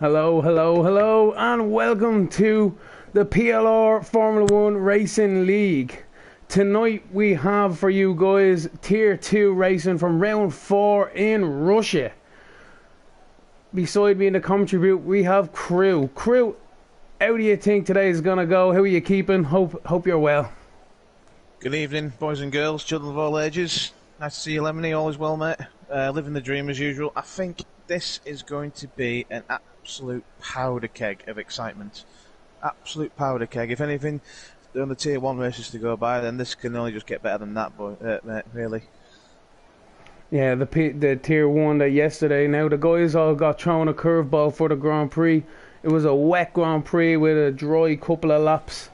Hello, hello, hello, and welcome to the PLR Formula 1 Racing League. Tonight we have for you guys Tier 2 racing from round 4 in Russia. Beside me in the commentary booth we have Crew. Crew, how do you think today is going to go? How are you keeping? Hope you're well. Good evening, boys and girls, children of all ages. Nice to see you, Lemony. All is well, mate. Living the dream as usual. I think this is going to be an absolute powder keg of excitement. Absolute powder keg. If anything, on the Tier 1 races to go by, then this can only just get better than that, mate, really. Yeah, the Tier 1 that yesterday, now the guys all got thrown a curveball for the Grand Prix. It was a wet Grand Prix with a dry couple of laps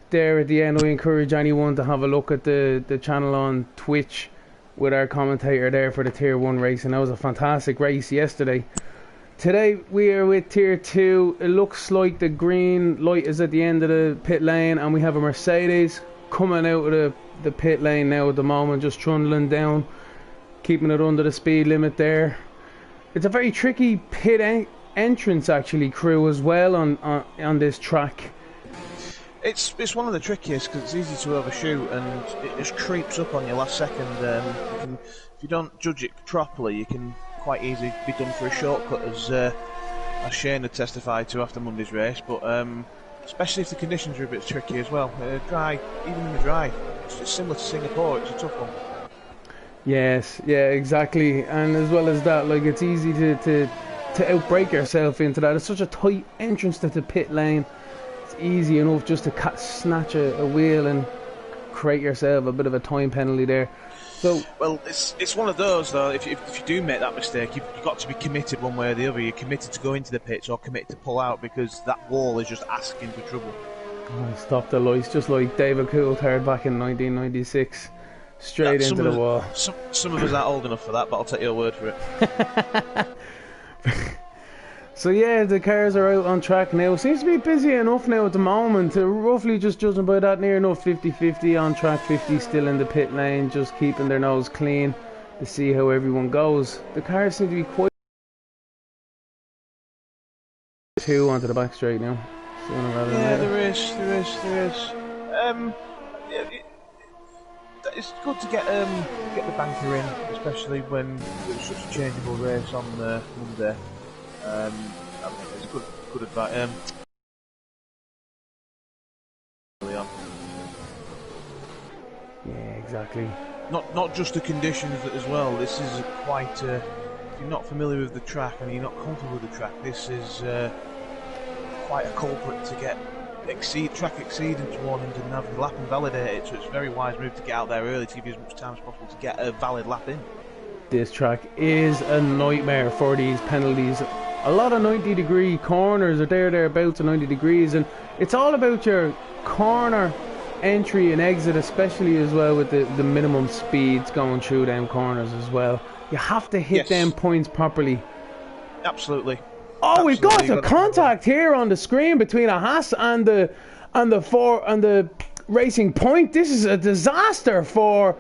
there at the end. I encourage anyone to have a look at the channel on Twitch with our commentator there for the Tier 1 race, and that was a fantastic race yesterday. Today we are with Tier 2. It looks like the green light is at the end of the pit lane, and we have a Mercedes coming out of the pit lane now at the moment, just trundling down, keeping it under the speed limit there. It's a very tricky pit entrance actually, Crew, as well on this track. It's one of the trickiest because it's easy to overshoot and it just creeps up on you last second. If you don't judge it properly, you can quite easily be done for a shortcut, as Shane had testified to after Monday's race. But especially if the conditions are a bit tricky as well. Dry, even in the dry, it's similar to Singapore. It's a tough one. Yes, yeah, exactly. And as well as that, like, it's easy to outbrake yourself into that. It's such a tight entrance to the pit lane. It's easy enough just to snatch a wheel and create yourself a bit of a time penalty there. So, well, it's one of those though. If you do make that mistake, you've got to be committed one way or the other. You're committed to go into the pits or committed to pull out, because that wall is just asking for trouble. Oh, stop the lights, just like David Coulthard back in 1996, straight into the wall. Some of us aren't old enough for that, but I'll take your word for it. So yeah, the cars are out on track now. Seems to be busy enough now at the moment. Roughly, just judging by that, near enough 50-50 on track, 50 still in the pit lane, just keeping their nose clean to see how everyone goes. The cars seem to be quite... 2 onto the back straight now. Yeah, there is. It's good to get the banker in, especially when there's such a changeable race on Monday. I think it's good advice. Yeah, exactly. Not just the conditions as well. This is quite. If you're not familiar with the track and you're not comfortable with the track, this is quite a culprit to get track exceedance warnings and have the lap invalidated. So it's a very wise move to get out there early to give you as much time as possible to get a valid lap in. This track is a nightmare for these penalties. A lot of 90-degree corners are thereabouts of 90 degrees, and it's all about your corner entry and exit, especially as well with the minimum speeds going through them corners as well. You have to hit them points properly. Absolutely. Oh, we've got a contact here on the screen between a Haas and the Racing Point. This is a disaster for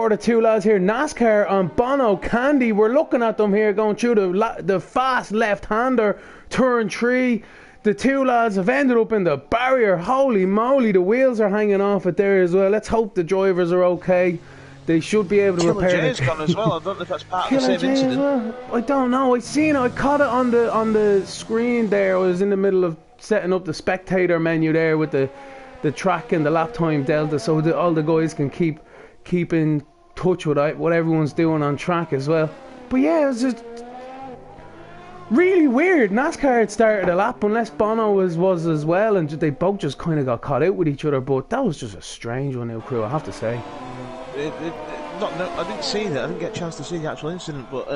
the two lads here, NASCAR and Bono Candy. We're looking at them here going through the fast left-hander, turn 3. The two lads have ended up in the barrier. Holy moly, the wheels are hanging off it there as well. Let's hope the drivers are okay. They should be able to repair it. Killer J's gone as well. I don't know if that's part of the same incident. Well, I don't know. I caught it on the screen there. I was in the middle of setting up the spectator menu there with the track and the lap time delta, so that all the guys can keep in touch with what everyone's doing on track as well. But yeah, it was just really weird. NASCAR had started a lap, unless Bono was as well, and they both just kind of got caught out with each other. But that was just a strange one now, Crew, I have to say. I didn't see that. I didn't get a chance to see the actual incident, but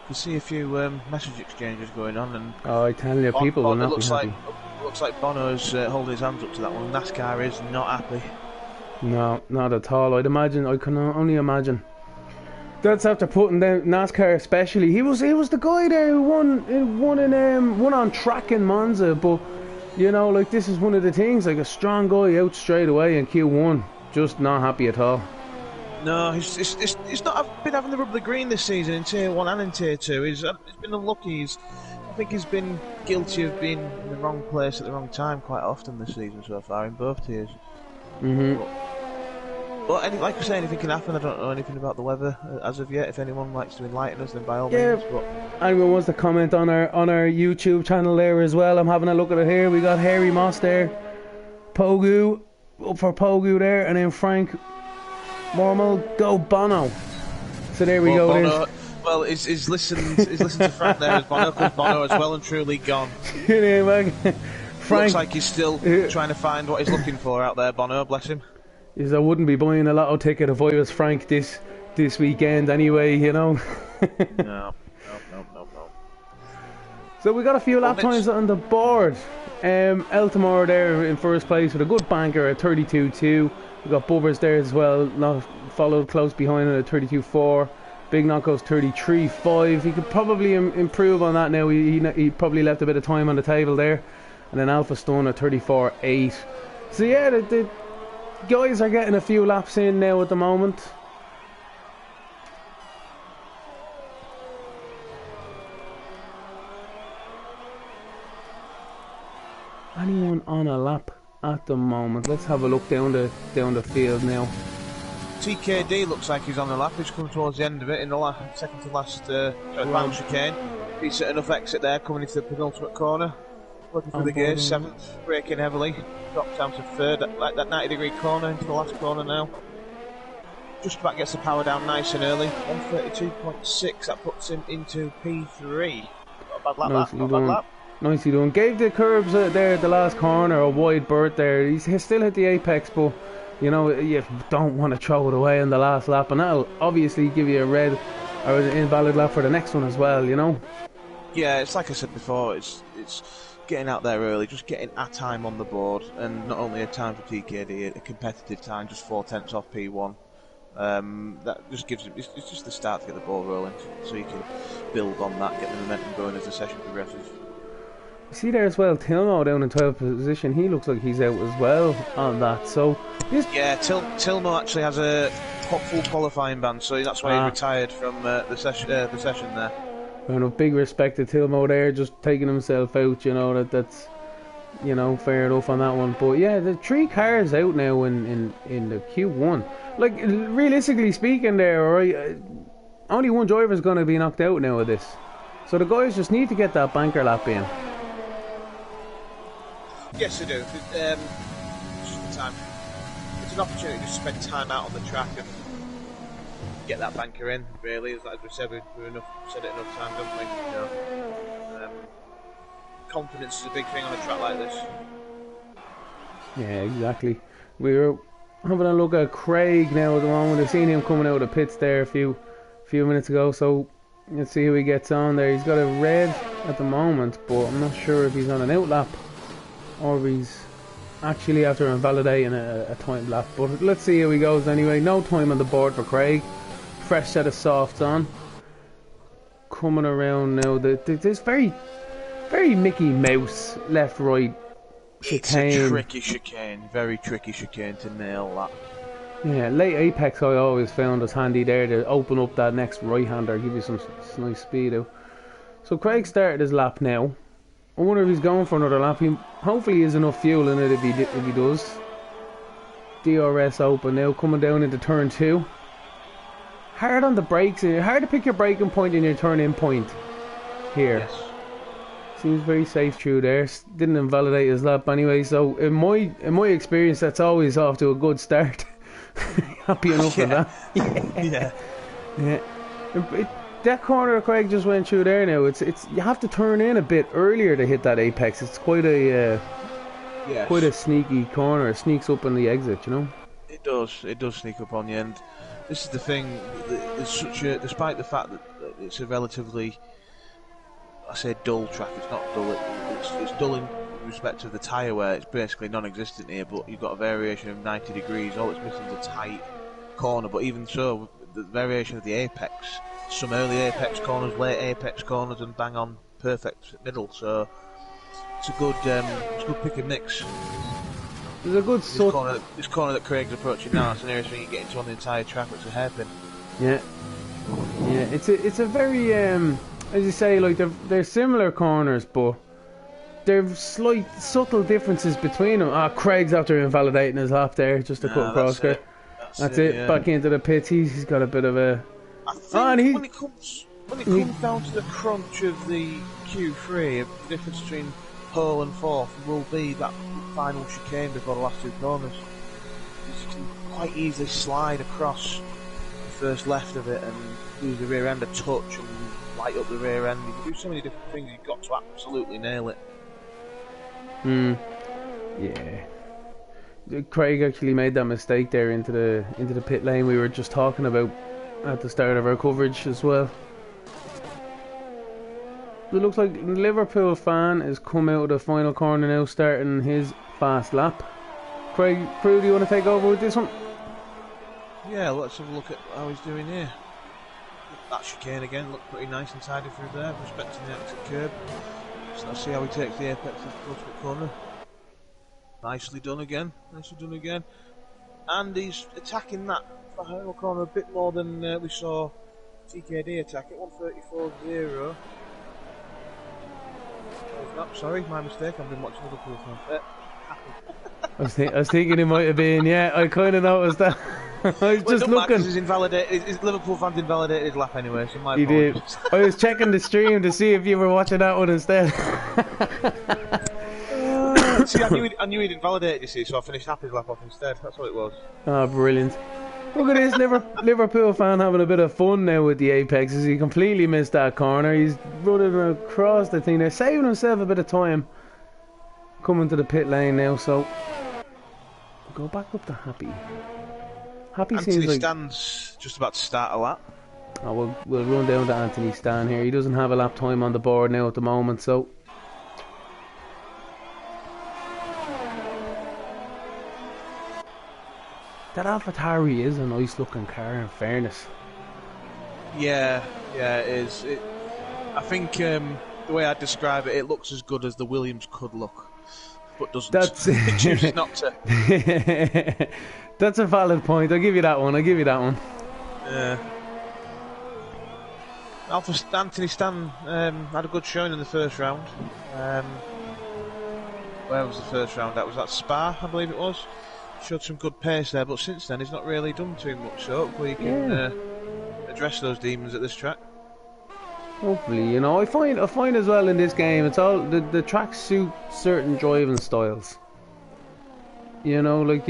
you see a few message exchanges going on. And I tell you, people will not be happy. Looks like Bono's holding his hands up to that one. NASCAR is not happy. No, not at all. I can only imagine. That's after putting down NASCAR especially. He was the guy there who won on track in Monza, but you know, like, this is one of the things, like, a strong guy out straight away in Q1, just not happy at all. No, he's not been having the rub of the green this season in Tier 1 and in Tier 2. He's been unlucky. I think he's been guilty of being in the wrong place at the wrong time quite often this season so far in both tiers. But like I say, anything can happen. I don't know anything about the weather as of yet. If anyone likes to enlighten us, then by all means. But anyone wants to comment on our YouTube channel there as well? I'm having a look at it here. We got Harry Moss there, Pogu up for Pogu there, and then Frank Mormal go Bono. So there we go. Bono, well, is listen to Frank there as Bono, because Bono is well and truly gone. Frank looks like he's still trying to find what he's looking for out there. Bono, bless him. I wouldn't be buying a lotto ticket if I was Frank this weekend anyway, you know. No. So we got a few lap times on the board. Eltimore there in first place with a good banker at 32.2. We got Bubbers there as well, not followed close behind at 32.4. Big Knock goes 33.5. He could probably improve on that now. He probably left a bit of time on the table there. And then Alpha Stone at 34.8. So yeah, the guys are getting a few laps in now at the moment. Anyone on a lap at the moment? Let's have a look down the field now. TKD looks like he's on the lap. He's come towards the end of it in the second to last final chicane. Decent enough exit there, coming into the penultimate corner. Looking for the gears, 7th, braking heavily. Drops down to 3rd, like that 90-degree corner into the last corner now. Just about gets the power down nice and early. 132.6, that puts him into P3. Not a bad lap, not a bad lap. Nicely done. Gave the curbs there at the last corner a wide berth there. He's still hit the apex, but you know, you don't want to throw it away in the last lap, and that'll obviously give you a red or an invalid lap for the next one as well, you know. Yeah, it's like I said before, it's getting out there early, just getting a time on the board, and not only a time for TKD, a competitive time, just 4/10 off P1. That just gives him, it's just the start to get the ball rolling, so you can build on that, get the momentum going as the session progresses. See there as well, Tilmo down in 12th position. He looks like he's out as well on that. So yeah, Tilmo actually has a full qualifying ban, so that's why he retired from the session there. And big respect to Tilmo there, just taking himself out. You know that's you know fair enough on that one. But yeah, the 3 cars out now in the Q1. Like realistically speaking, there, right, only one driver is going to be knocked out now of this. So the guys just need to get that banker lap in. Yes, they do. It's just the time. It's an opportunity to spend time out on the track and get that banker in. Really, as we said, we've said it enough times, haven't we? You know, confidence is a big thing on a track like this. Yeah, exactly. We were having a look at Craig now at the moment. I've seen him coming out of the pits there a few minutes ago. So let's see who he gets on there. He's got a red at the moment, but I'm not sure if he's on an out lap or he's actually after invalidating a time lap. But let's see how he goes anyway. No time on the board for Craig. Fresh set of softs on. Coming around now. There's very Mickey Mouse left right chicane. It's a tricky chicane. Very tricky chicane to nail that. Yeah, late apex I always found was handy there to open up that next right hander, give you some nice speed out. So Craig started his lap now. I wonder if he's going for another lap. Hopefully he has enough fuel in it if he does. DRS open now, coming down into turn 2. Hard on the brakes, hard to pick your braking point and your turn in point here. Yes. Seems very safe through there. Didn't invalidate his lap anyway, so in my experience that's always off to a good start. Happy enough with that. Yeah. That corner Craig just went through there now. It's you have to turn in a bit earlier to hit that apex. It's quite a quite a sneaky corner. It sneaks up on the exit, you know. It does sneak up on you, and this is the thing. There's such a, despite the fact that it's a relatively, I say dull track. It's not dull. It's dull in respect to the tyre wear. It's basically non-existent here. But you've got a variation of 90 degrees. All it's missing is a tight corner. But even so, the variation of the apex. Some early apex corners, late apex corners, and bang on perfect middle. So it's a good pick and mix. There's a good this corner that Craig's approaching now. That's the nearest thing you get into on the entire track. It's a hairpin. Yeah. It's a very as you say, like they're similar corners, but there's slight, subtle differences between them. Ah, Craig's after invalidating his lap there, just a cut across there. That's it. Yeah. Back into the pits. He's got a bit of a. I think when it comes down to the crunch of the Q3, the difference between pole and fourth will be that final chicane before the last two corners. You can quite easily slide across the first left of it and lose the rear end a touch and light up the rear end. You can do so many different things. You've got to absolutely nail it. Yeah. Craig actually made that mistake there into the pit lane we were just talking about at the start of our coverage as well. It looks like Liverpool fan has come out of the final corner now, starting his fast lap. Craig, Crew, do you want to take over with this one? Yeah, let's have a look at how he's doing here. That chicane again looked pretty nice and tidy through there, respecting the exit curb. So let's see how he takes the apex of the ultimate corner. Nicely done again. And he's attacking that final corner a bit more than we saw TKD attack it. 134.0. Sorry, my mistake. I've been watching Liverpool fan. I was thinking it might have been. Yeah, I kind of noticed that. I was just looking. His Liverpool fans invalidated his lap anyway. So my he did. I was checking the stream to see if you were watching that one instead. See, I knew he'd invalidated, you see, so I finished Happy's lap off instead. That's what it was. Ah, brilliant. Look at this Liverpool fan having a bit of fun now with the apexes. He completely missed that corner. He's running across the thing there, saving himself a bit of time. Coming to the pit lane now, so go back up to Happy. Happy Anthony seems like Stan's just about to start a lap. Oh, we'll run down to Anthony Stan here. He doesn't have a lap time on the board now at the moment, so that AlphaTauri is a nice looking car, in fairness. Yeah, it is. I think the way I'd describe it, it looks as good as the Williams could look, but doesn't. It chooses not to. That's a valid point. I'll give you that one. Yeah. Anthony Stan had a good showing in the first round. Where was the first round? That was at Spa, I believe it was. Showed some good pace there, but since then he's not really done too much. So hopefully he can address those demons at this track. Hopefully, you know, I find as well in this game, it's all the tracks suit certain driving styles. You know, like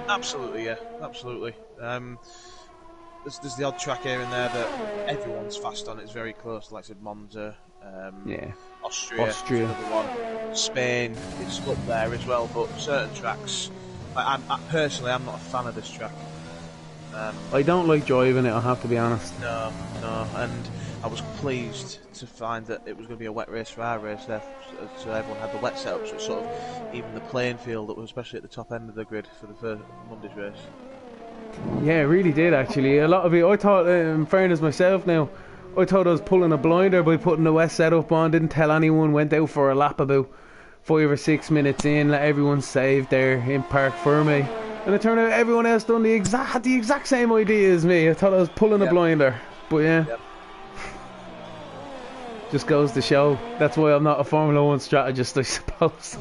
Absolutely, yeah, absolutely. There's the odd track here and there that everyone's fast on. It's very close, like I said, Monza, Austria, another one. Spain, it's up there as well. But certain tracks, I'm not a fan of this track. I don't like driving it, I have to be honest. No, and I was pleased to find that it was going to be a wet race for our race there, so everyone had the wet setup, so it sort of even the playing field, that was especially at the top end of the grid for the first Monday's race. Yeah, it really did actually. A lot of it, I thought, in fairness myself now, I thought I was pulling a blinder by putting the wet setup on, didn't tell anyone, went out for a lap about 5 or 6 minutes in, let everyone save there in Park Ferme. And it turned out everyone else had the exact same idea as me. I thought I was pulling a blinder, but yeah. Yep. Just goes to show. That's why I'm not a Formula 1 strategist, I suppose.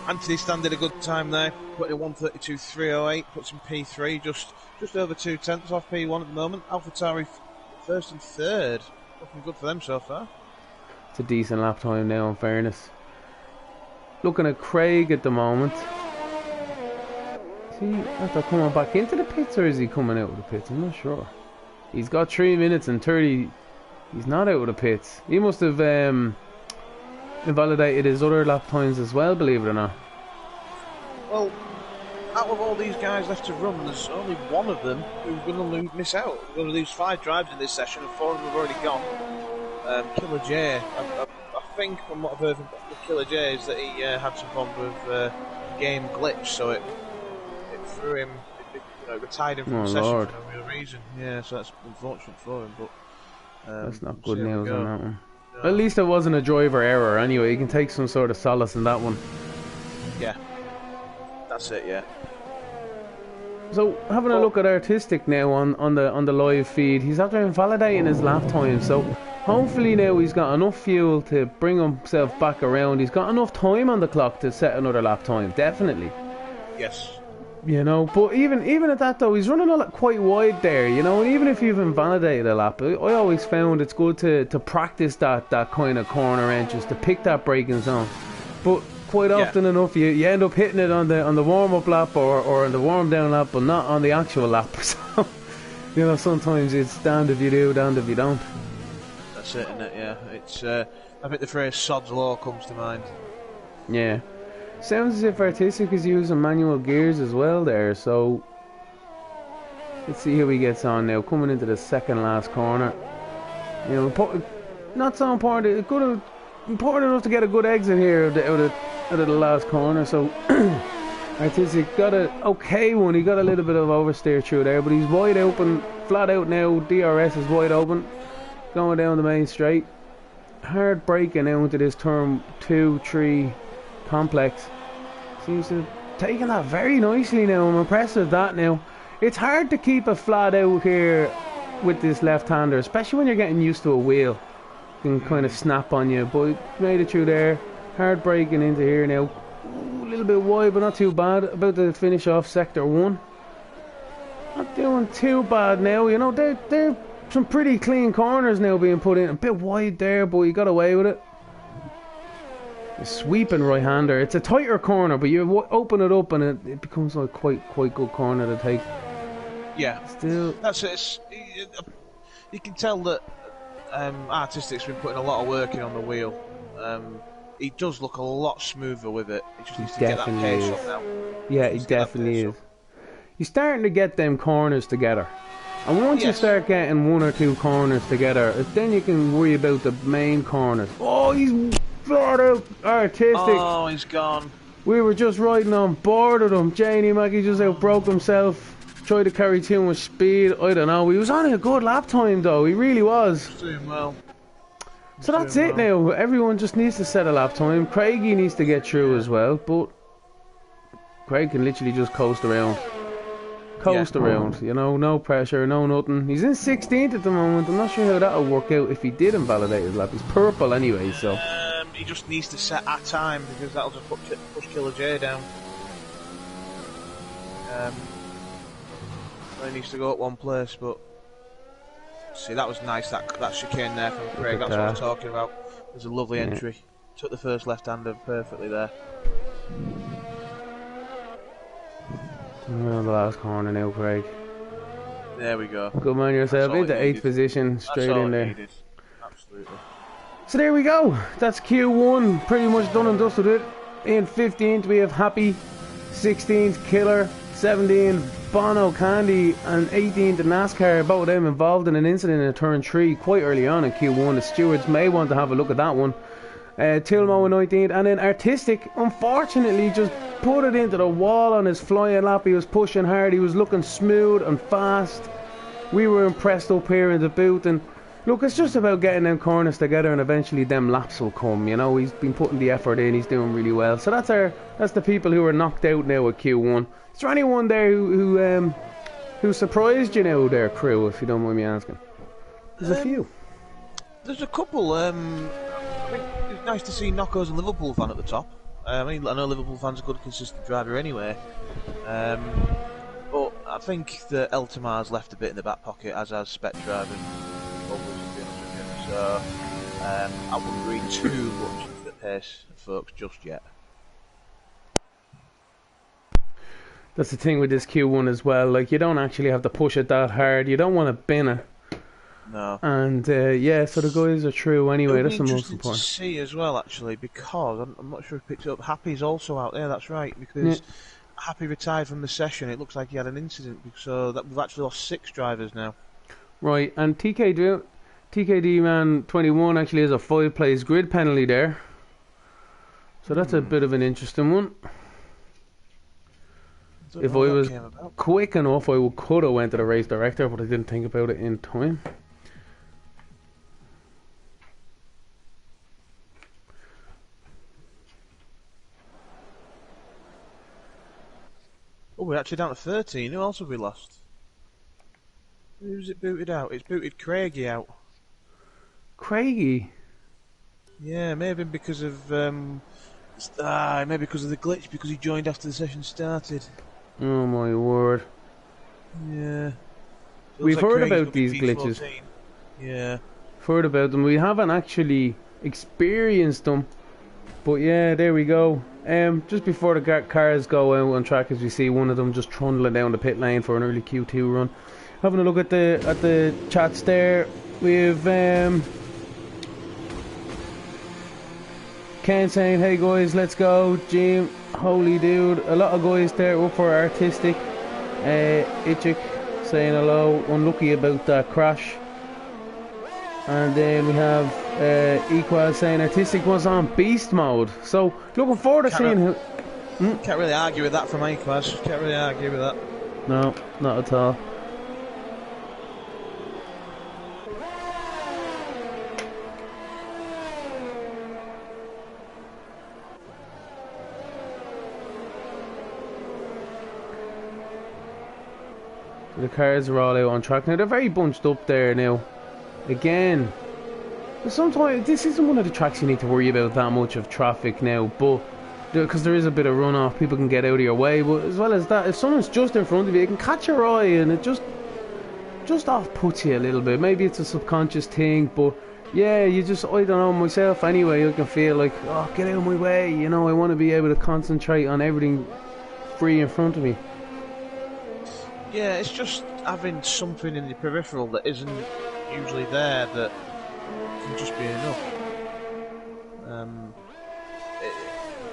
Anthony Stan did a good time there. Put in 1:32.308, puts in P3, just over 2/10 off P1 at the moment. AlphaTauri first and third. Looking good for them so far. It's a decent lap time now, in fairness. Looking at Craig at the moment. Is he after coming back into the pits, or is he coming out of the pits? I'm not sure. He's got 3 minutes and 30. He's not out of the pits. He must have invalidated his other lap times as well, believe it or not. Well, out of all these guys left to run, there's only one of them who's going to miss out. We're going to lose 5 drives in this session, and 4 of them have already gone. Killer J, I think from what I've heard from Killer J is that he had some form of game glitch, so it threw him. Retired him from the session for no real reason. Yeah, so that's unfortunate for him, but that's not good news on that one. No. At least it wasn't a driver error anyway. You can take some sort of solace in that one. Yeah, that's it, yeah. So having a But look at Artistic now on the live feed, he's after invalidating his lap time. So hopefully now he's got enough fuel to bring himself back around. He's got enough time on the clock to set another lap time, definitely. yes, You know, but even at that though, he's running a lot quite wide there. You know, and even if you've invalidated a lap, I always found it's good to practice that kind of corner entrance, to pick that braking zone. But quite yeah, often enough, you end up hitting it on the warm up lap or on the warm down lap, but not on the actual lap. So you know, sometimes it's damned if you do, damned if you don't. that's it, isn't it? Yeah, it's. I think the phrase "sod's law" comes to mind. Yeah. Sounds as if Artistic is using manual gears as well there, so let's see how he gets on now. Coming into the second last corner. You know, not so important. Important enough to get a good exit here out of the last corner. So Artistic got a okay one. He got a little bit of oversteer through there, but he's wide open, flat out now. DRS is wide open, going down the main straight. Hard braking now into this turn 2-3 complex. Seems to have taken that very nicely now. I'm impressed with that now. It's hard to keep it flat out here with this left-hander, especially when you're getting used to a wheel. It can kind of snap on you, but made it through there. Hard braking into here now. Ooh, a little bit wide, but not too bad. About to finish off sector 1. Not doing too bad now. You know, they're some pretty clean corners now being put in. A bit wide there, but you got away with it. A sweeping right-hander. It's a tighter corner, but you open it up and it becomes like quite good corner to take. Yeah, Still, that's it. You can tell that Artistic's been putting a lot of work in on the wheel. He does look a lot smoother with it. He just needs to get that definitely pace is. up now. Yeah, he definitely is. He's starting to get them corners together. And once you Yes. start getting one or two corners together, then you can worry about the main corners. Oh, he's flat out Artistic. Oh, he's gone. We were just riding on board of him. Janie Mackie just outbroke himself. Tried to carry too much speed. I don't know. He was on a good lap time though. He really was. He's doing well. So that's it now. Everyone just needs to set a lap time. Craigie needs to get through as well, but Craig can literally just coast around. Around, you know, no pressure, no nothing. He's in 16th at the moment. I'm not sure how that'll work out if he did invalidate his lap. He's purple anyway, so. He just needs to set a time because that'll just push Killer J down. He needs to go at one place, but see, that was nice. That chicane there from Craig. That's what I was talking about. It was a lovely entry. Took the first left-hander perfectly there. Around the last corner now, Craig. There we go. Good man yourself. Into 8th position, straight in there. Absolutely. So there we go. That's Q1. Pretty much done and dusted it. In 15th we have Happy. 16th Killer. 17th Bono Candy. And 18th NASCAR. Both of them involved in an incident in turn 3 quite early on in Q1. The stewards may want to have a look at that one. Tilmo in 19th, and then Artistic unfortunately just put it into the wall on his flying lap. He was pushing hard, he was looking smooth and fast. We were impressed up here in the booth, and look, it's just about getting them corners together and eventually them laps will come, you know. He's been putting the effort in, he's doing really well. So that's the people who are knocked out now at Q1. Is there anyone there who surprised you now, there, crew, if you don't mind me asking? There's a few. There's a couple. I think it's nice to see Knocko's a Liverpool fan at the top. I mean, I know Liverpool fans are a good, consistent driver anyway. But I think that Eltamar's left a bit in the back pocket, as has Spectra and so I wouldn't read too much into the pace of folks just yet. That's the thing with this Q1 as well. Like, you don't actually have to push it that hard. You don't want to bin it. No. And yeah, so the guys are true anyway. That's the most important. To see as well, actually, because I'm not sure if picked it up. Happy's also out there. That's right, because Happy retired from the session. It looks like he had an incident, so that we've actually lost 6 drivers now. Right, and TKD Man 21 actually has a 5 plays grid penalty there. So that's a bit of an interesting one. If I was quick enough, I could have went to the race director, but I didn't think about it in time. Well, we're actually down to 13. Who else have we lost? Who's it booted out? It's booted Craigie out. Craigie? Yeah, maybe because of maybe because of the glitch, because he joined after the session started. Oh my word. Yeah. We've heard about these glitches. Yeah. Heard about them. We haven't actually experienced them. But yeah, there we go. Just before the cars go out on track, as we see one of them just trundling down the pit lane for an early Q2 run. Having a look at the chats there, we've Ken saying, "Hey guys, let's go." Jim, holy dude, a lot of guys there up for artistic. Itchik saying hello, unlucky about that crash. And then we have Equal saying artistic was on beast mode. So looking forward to seeing who. Can't really argue with that from Equaz. Can't really argue with that. No, not at all. The cars are all out on track now. They're very bunched up there now. Again, sometimes this isn't one of the tracks you need to worry about that much of traffic now, but because there is a bit of runoff, people can get out of your way. But as well as that, if someone's just in front of you, it can catch your eye, and it just off puts you a little bit. Maybe it's a subconscious thing, but yeah, I don't know, myself anyway, I can feel like, oh, get out of my way, you know, I want to be able to concentrate on everything free in front of me. Yeah, it's just having something in the peripheral that isn't usually there that can just be enough.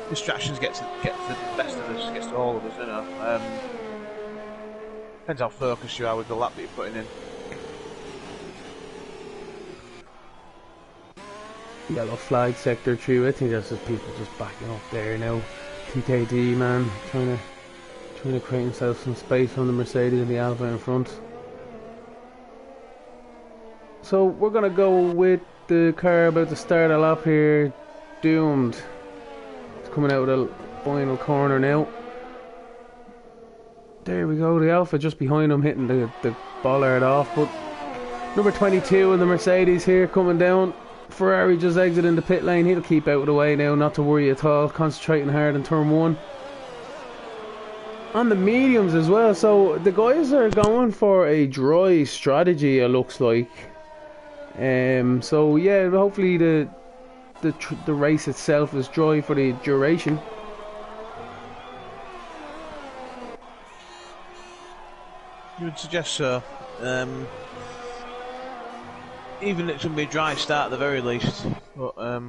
Distractions get to the best of us, gets to all of us, you know. Depends how focused you are with the lap that you're putting in. Yellow flag sector 2. I think that's just people just backing up there now. TKD man trying to create himself some space from the Mercedes and the Alfa in front. So we're gonna go with the car about to start a lap here. Doomed. It's coming out of the final corner now. There we go, the Alfa just behind him hitting the bollard off, but number 22 in the Mercedes here coming down. Ferrari just exiting the pit lane. He'll keep out of the way now, not to worry at all, concentrating hard in turn 1. On the mediums as well, so the guys are going for a dry strategy, it looks like. So yeah, hopefully the race itself is dry for the duration. You would suggest so. Even it's going to be a dry start at the very least. But we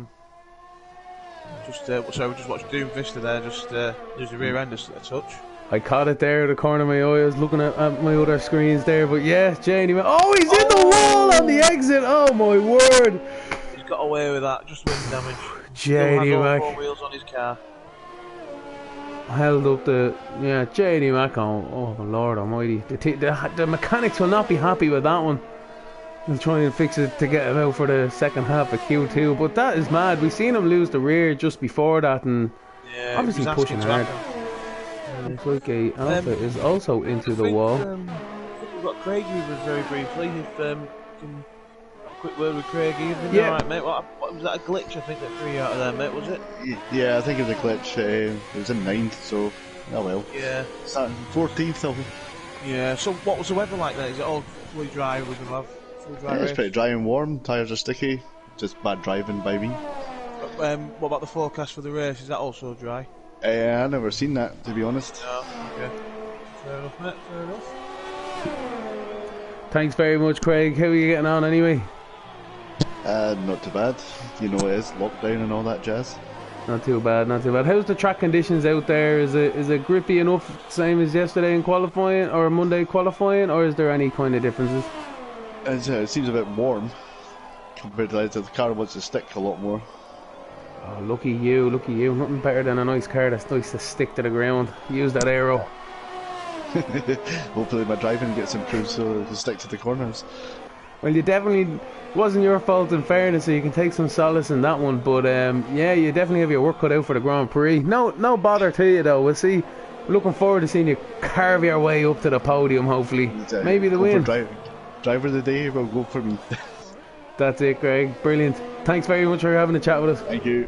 just watched Doom Vista there, just lose the rear end a touch. I caught it there at the corner of my eye. I was looking at my other screens there, but yeah, Janie. Oh, he's in the wall on the exit. Oh my word! He's got away with that. Just wind damage. Janie Mac. 4 wheels on his car. Held up Janie Mac. Oh my Lord Almighty! The mechanics will not be happy with that one. They'll try and fix it to get him out for the second half of Q2. But that is mad. We seen him lose the rear just before that, and yeah, obviously pushing hard. Looks like a Alpha is also into the wall. I think we've got Craigie with us very briefly. If can a quick word with Craigie. Yeah. Alright, mate. What was that, a glitch? I think that threw you out of there, mate. Was it? Yeah, I think it was a glitch. It was in 9th, so oh well. Yeah. 14th, though. Yeah. So what was the weather like there? Is it all fully dry with the love? It's pretty dry and warm. Tyres are sticky. Just bad driving by me. What about the forecast for the race? Is that also dry? I've never seen that, to be honest. No, okay. Fair enough, mate, fair enough. Thanks very much, Craig. How are you getting on anyway? Not too bad. You know, it is lockdown and all that jazz. Not too bad, not too bad. How's the track conditions out there? Is it grippy enough, same as yesterday in qualifying or Monday qualifying, or is there any kind of differences? It seems a bit warm compared to the car wants to stick a lot more. Oh, lucky you, lucky you. Nothing better than a nice car that's nice to stick to the ground. Use that aero. Hopefully my driving gets improved so it can stick to the corners. Well, you definitely wasn't your fault in fairness, so you can take some solace in that one. But yeah, you definitely have your work cut out for the Grand Prix. No bother to you though. We'll see Looking forward to seeing you carve your way up to the podium, hopefully. Maybe the go win. for driver of the day, will go for me. That's it, Greg. Brilliant. Thanks very much for having a chat with us. Thank you.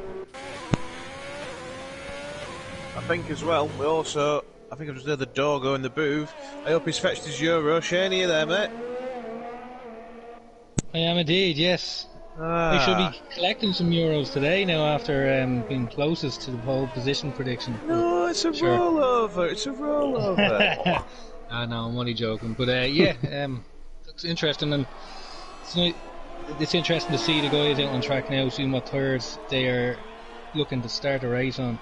I think as well, I think I just heard the door go in the booth. I hope he's fetched his Euro. Shane, are you there, mate? I am indeed, yes. I should be collecting some Euros today now after being closest to the pole position prediction. No, it's a rollover. It's a rollover. No, I'm only joking. But it's interesting, and it's interesting to see the guys out on track now, seeing what tyres they are looking to start a race on.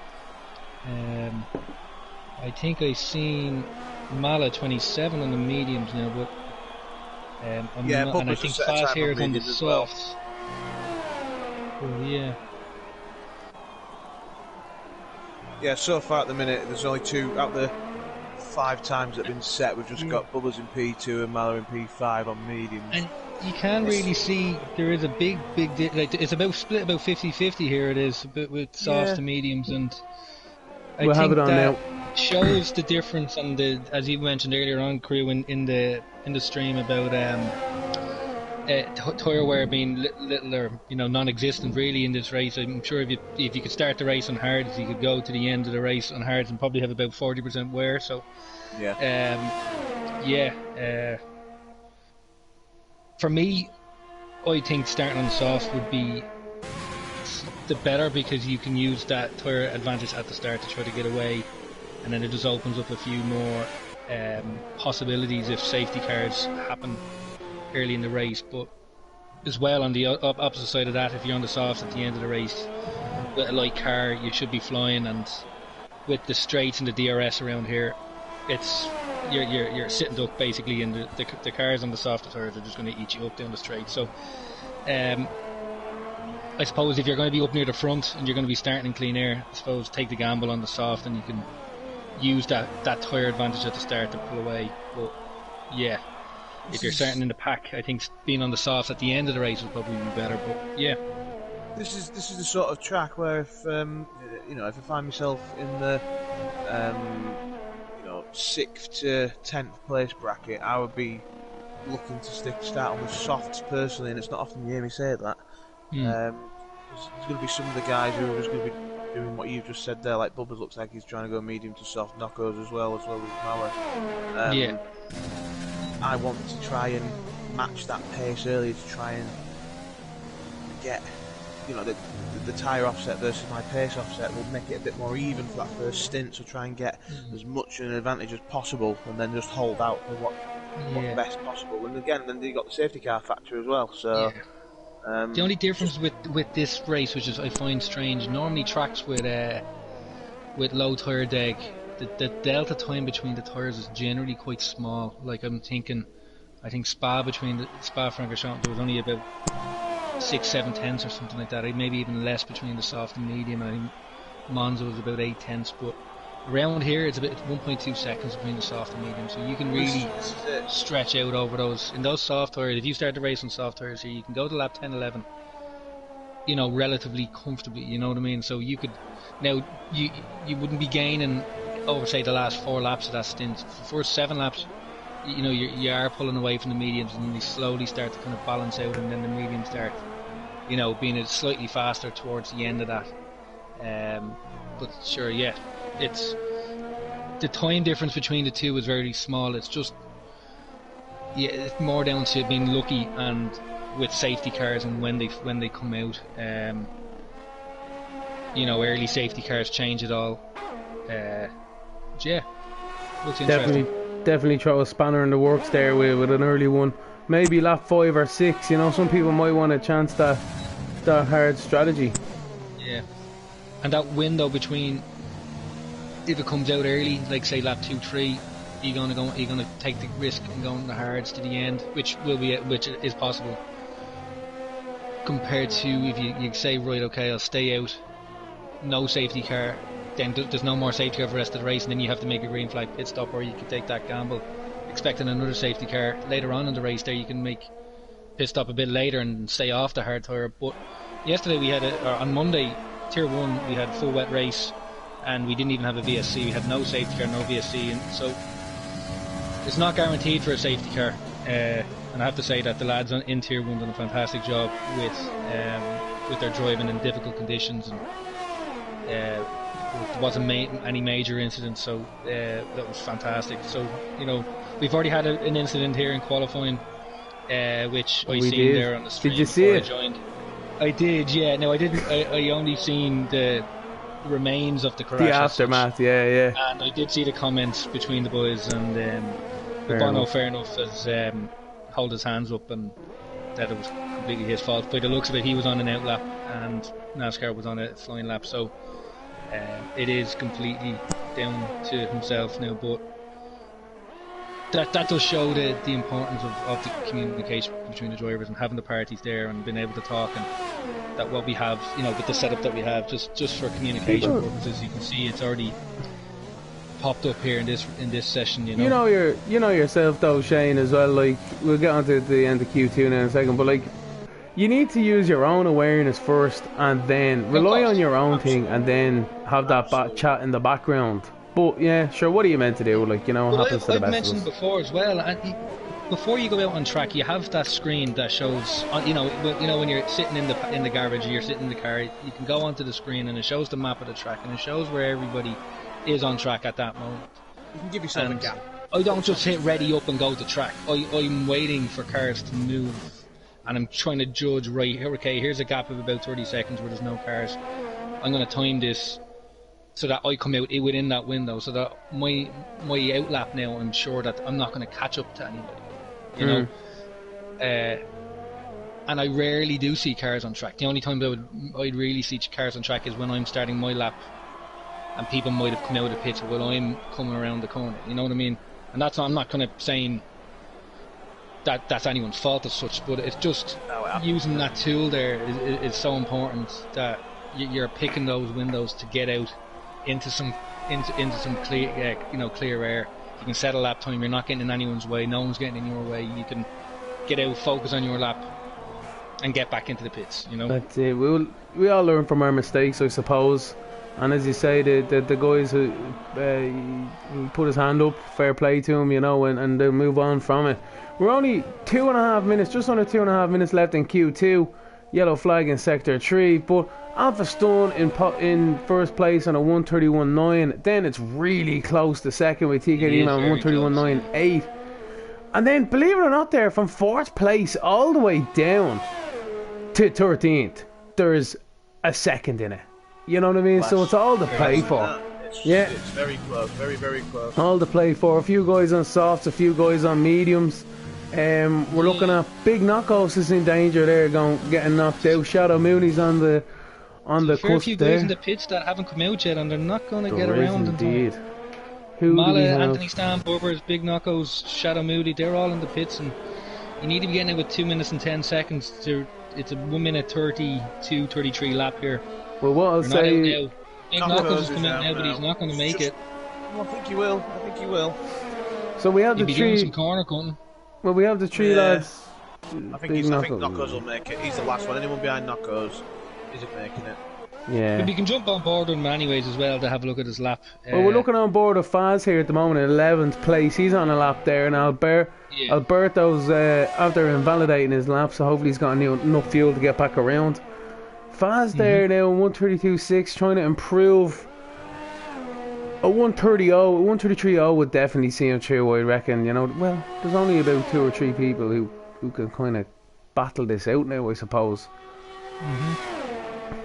I think I've seen Mala 27 on the mediums now, but and I think Fast here is on the softs. Oh, yeah. Yeah, so far at the minute, there's only 2 out of the 5 times that have been set. We've just got Bubba's in P2 and Mala in P5 on mediums. And you can really see there is a big it's about split about 50-50 here. It is a bit with softs to mediums, and I we'll think have it on that now. shows the difference on the, as you mentioned earlier on, crew in the stream about tyre wear being little or non-existent really in this race. I'm sure if you could start the race on hards, you could go to the end of the race on hards and probably have about 40% wear. So for me, I think starting on the soft would be the better, because you can use that tyre advantage at the start to try to get away, and then it just opens up a few more possibilities if safety cars happen early in the race. But as well, on the opposite side of that, if you're on the softs at the end of the race with a light car, you should be flying, and with the straights and the DRS around here, it's you're sitting duck basically, and the cars on the softer tyres are just going to eat you up down the straight. So I suppose if you're going to be up near the front and you're going to be starting in clean air, I suppose take the gamble on the soft, and you can use that tyre advantage at the start to pull away. But yeah, if you're starting in the pack, I think being on the softs at the end of the race would probably be better. But yeah, this is the sort of track where if if I find myself in the 6th to 10th place bracket, I would be looking to start on the softs personally, and it's not often you hear me say that. There's going to be some of the guys who are just going to be doing what you've just said there, like Bubba looks like he's trying to go medium to soft, Knockos as well with Mala. I want to try and match that pace early to try and get the tyre offset versus my pace offset will make it a bit more even for that first stint, so try and get as much an advantage as possible, and then just hold out for what's best possible. And again, then you got the safety car factor as well. So the only difference with this race, which is I find strange, normally tracks with low tyre deg, the delta time between the tyres is generally quite small. Like I think Spa-Francorchamps, there was only about 6-7 tenths or something like that, maybe even less between the soft and medium, and I think Monza was about 8 tenths, but around here it's 1.2 seconds between the soft and medium, so you can really stretch out over those. In those soft tyres, if you start the race on soft tyres here, you can go to lap 10-11 relatively comfortably, you know what I mean? So you could, now you wouldn't be gaining over say the last 4 laps of that stint. For the first 7 laps you are pulling away from the mediums, and then they slowly start to kind of balance out, and then the mediums start being slightly faster towards the end of that. But sure, it's the time difference between the two is very small. It's just it's more down to being lucky and with safety cars and when they come out. Early safety cars change it all. Looks interesting. Definitely throw a spanner in the works there with an early one. Maybe lap 5 or 6. Some people might want to chance that hard strategy. Yeah, and that window between, if it comes out early, like say lap 2-3, you're gonna take the risk and go on the hards to the end, which is possible. Compared to if you say, right, okay, I'll stay out, no safety car, then there's no more safety car for the rest of the race, and then you have to make a green flag pit stop, or you can take that gamble expecting another safety car later on in the race. There you can make pit stop a bit later and stay off the hard tyre. But yesterday we had on Monday, Tier 1, we had full wet race, and we didn't even have a VSC. We had no safety car, no VSC, and so it's not guaranteed for a safety car. And I have to say that the lads in Tier 1 done a fantastic job with their driving in difficult conditions, and there wasn't any major incidents, so that was fantastic. So, you know, we've already had an incident here in qualifying, which I seen there on the stream. Did you see it? I joined. I did, yeah. No, I didn't. I only seen the remains of the crash. The aftermath, yeah. And I did see the comments between the boys, and Bono, fair enough, has held his hands up and that it was completely his fault. By the looks of it, he was on an out lap and NASCAR was on a flying lap, so it is completely down to himself now. But that does show the importance of the communication between the drivers and having the parties there and being able to talk, and that what we have, you know, with the setup that we have, just for communication purposes. You can see it's already popped up here in this session. You know yourself though, Shane, as well. Like, we'll get on to the end of Q2 now in a second, but like, you need to use your own awareness first, and then rely on your own thing, and then have that chat in the background. But yeah, sure, what are you meant to do? Like, you know, what happens to the best of us. I've mentioned before as well, and before you go out on track, you have that screen that shows, you know, when you're sitting in the garage, you're sitting in the car, you can go onto the screen and it shows the map of the track, and it shows where everybody is on track at that moment. You can give yourself a gap. I don't just hit ready up and go to track. I'm waiting for cars to move, and I'm trying to judge, right, okay, here's a gap of about 30 seconds where there's no cars. I'm going to time this so that I come out within that window, so that my outlap now, I'm sure that I'm not going to catch up to anybody, you know. And I rarely do see cars on track. The only time I'd really see cars on track is when I'm starting my lap and people might have come out of the pits while I'm coming around the corner, you know what I mean? And I'm not kind of saying that that's anyone's fault as such, but it's just using that tool there is so important, that you're picking those windows to get out into some clear, clear air. You can set a lap time. You're not getting in anyone's way. No one's getting in your way. You can get out, focus on your lap, and get back into the pits. You know. That's it. We all learn from our mistakes, I suppose. And as you say, the guys who put his hand up, fair play to him, you know, and they'll move on from it. We're only 2.5 minutes, just under 2.5 minutes left in Q2. Yellow flag in Sector 3, but Alpha Stone in first place on a 131.9. Then it's really close to second with TKD Man 131.98. And then, believe it or not, there from fourth place all the way down to 13th, there's a second in it. You know what I mean? So it's all to play for. It's very close, very, very close. All to play for. A few guys on softs, a few guys on mediums. We're looking at Big Knockouts is in danger there, getting knocked out. Shadow Mooney's on the cusp there. A few guys in the pits that haven't come out yet, and they're not going to get around indeed. Mala, Anthony Stan, Burbers, Big Knockouts, Shadow Moody, they're all in the pits, and you need to be getting it with 2 minutes and 10 seconds. It's a 1 minute 32, 33 lap here. Well, what I'll say, Big Knockouts is coming out now, but he's not going to make it. I think he will. So we have the three. Doing some corner cutting. Well, we have the three lads. I think Knockos will make it. He's the last one. Anyone behind Knockos isn't making it. Yeah. But we can jump on board with him anyways as well to have a look at his lap. Well, we're looking on board of Faz here at the moment in 11th place. He's on a lap there, and Alberto's after invalidating his lap, so hopefully he's got enough fuel to get back around. Faz there now, 132.6, trying to improve. A 133.0 would definitely see him through, I reckon. You know, well, there's only about 2 or 3 people who can kind of battle this out now, I suppose.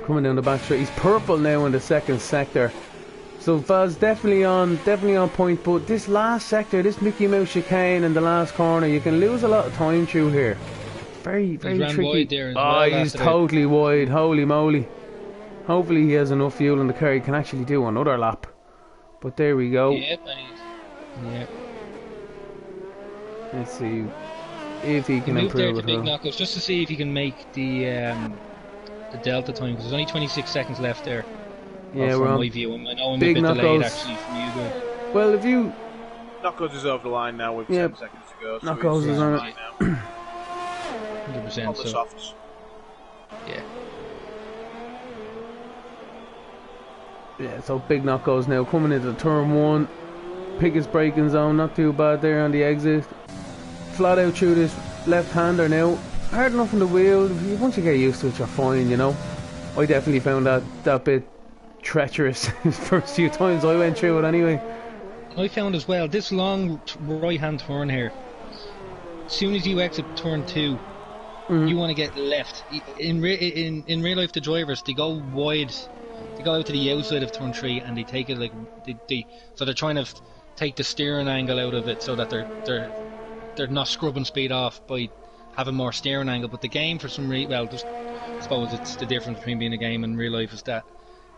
Coming down the back straight, he's purple now in the second sector. So Faz definitely on point. But this last sector, this Mickey Mouse chicane in the last corner, you can lose a lot of time through here. Very, very tricky. Wide there as well, he's totally wide. Holy moly! Hopefully he has enough fuel in the car. He can actually do another lap. But there we go. Yep. Let's see if he can improve there it. To Big Knuckles just to see if he can make the delta time, because there's only 26 seconds left there. Yeah, from my view. I know I'm Big a bit Knuckles. delayed actually from you guys. Well, if you Knuckles is over the line now with 10 seconds to go. So Knuckles is on it. 100%. On the softs. Yeah. Yeah, so big knockouts now coming into turn 1. Pick his braking zone, not too bad there on the exit. Flat out through this left-hander now. Hard enough on the wheel. Once you get used to it, you're fine, you know. I definitely found that bit treacherous the first few times I went through it anyway. I found as well, this long right-hand turn here, as soon as you exit turn 2, you want to get left. In real life, the drivers, they go wide, they go out to the outside of turn 3 and they take it like, so they're trying to take the steering angle out of it so that they're not scrubbing speed off by having more steering angle. But the game, for some reason, well, just I suppose it's the difference between being a game and real life is that